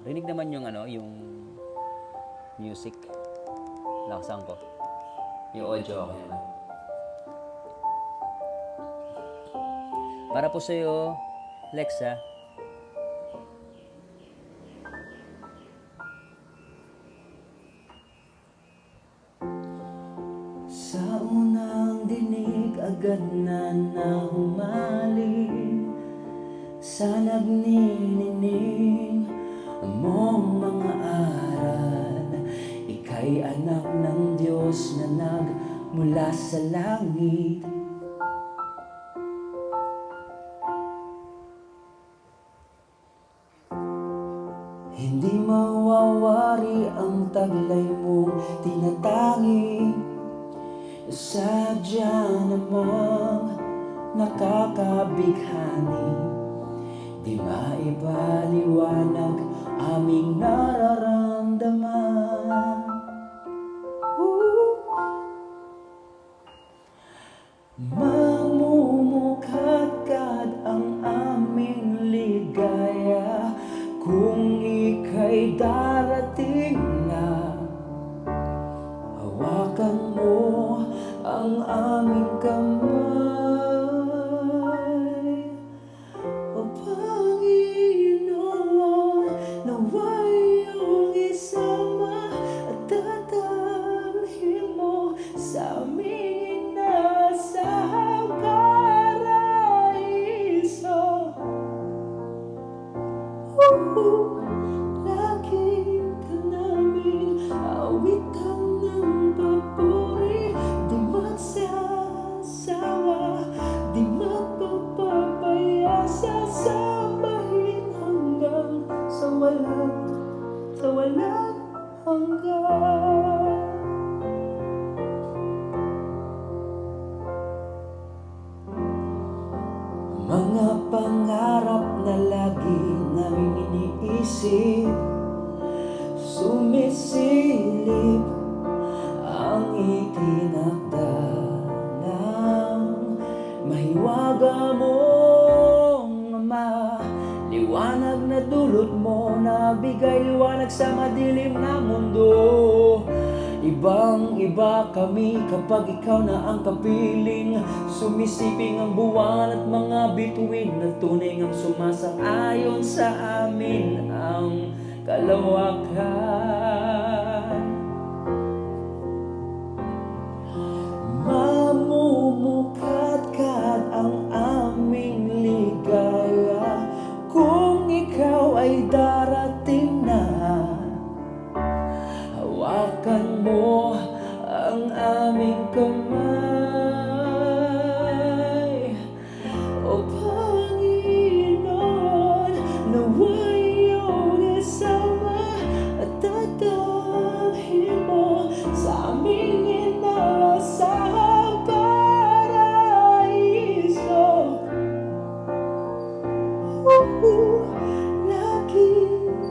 Rinig naman yung yung music. Lakasan ko. Yung audio okay naman. Para po sa'yo, Lexa. Sa unang dinig agad na nahumaling sa nagninining mong mga aral. Ika'y anak ng Diyos na nagmula sa langit. Hindi mawawari ang taglay mong tinatanging sadya namang nakakabighani. Di maipaliwanag aming nararamdaman. Mamumukadkad ang aming ligaya kung ika'y darating na. Hawakan mo ang aming kamay. O Panginoon, nawa'y iyong isama at dadalhin mo sa aming inasahang paraiso. Lagi ka naming awitan ng papuri. Di magsasawa, di magpapapaya, sasambahin hanggang sa walang hanggan. Mga pangarap na lagi naming iniisip, sumisilip ang itinakda ng mahiwaga mong Ama. Liwanag na dulot mo na bigay liwanag sa madilim na mundo. Ibang-iba kami kapag ikaw na ang kapiling. Sumisiping ang buwan at mga bituin na tunay ang sumasang-ayon sa amin ang kalawakan. Mamumukadkad ang aming ligaya kung ikaw ay darating na. Hawakan mo ang aming kamay. O Panginoon, nawa'y iyong isama at dadalhin mo sa aming inasahang paraiso. Lagi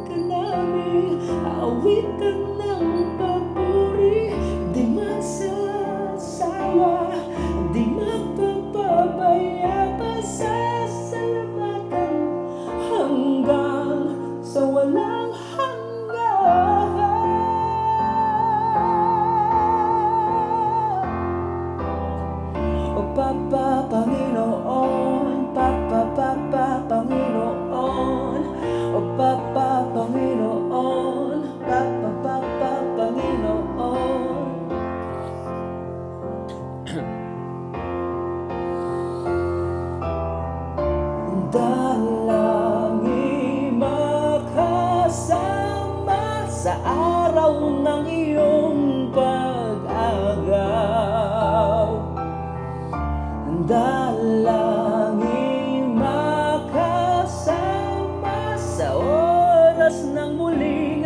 ka naming awitan ng papuri. Di magsasawa, di magpapabaya, pasasalamatan hanggang sa walang hanggan. O Papa Panginoon, Papa Panginoon, o Papa Panginoon, Papa Panginoon. Dalangin makasama sa araw ng iyong pag-agaw. Dalangin makasama sa oras ng muling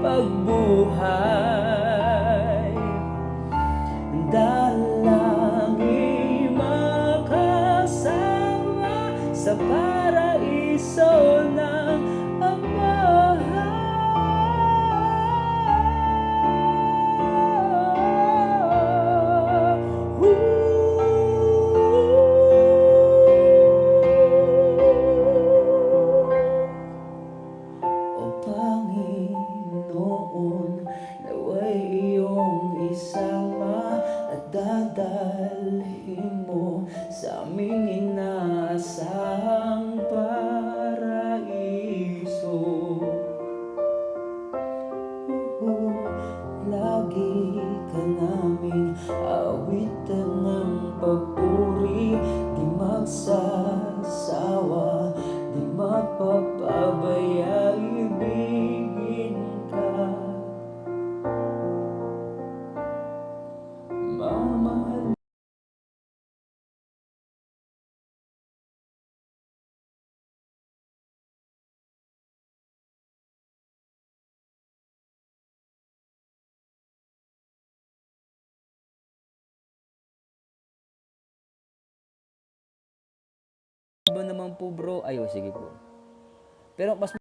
pagbuhay. Dalangin makasama sa paraiso ng Ama. O Panginoon, papabaya ibigin ka. Mamahal ba naman po bro? Ayo, sige po. Pero mas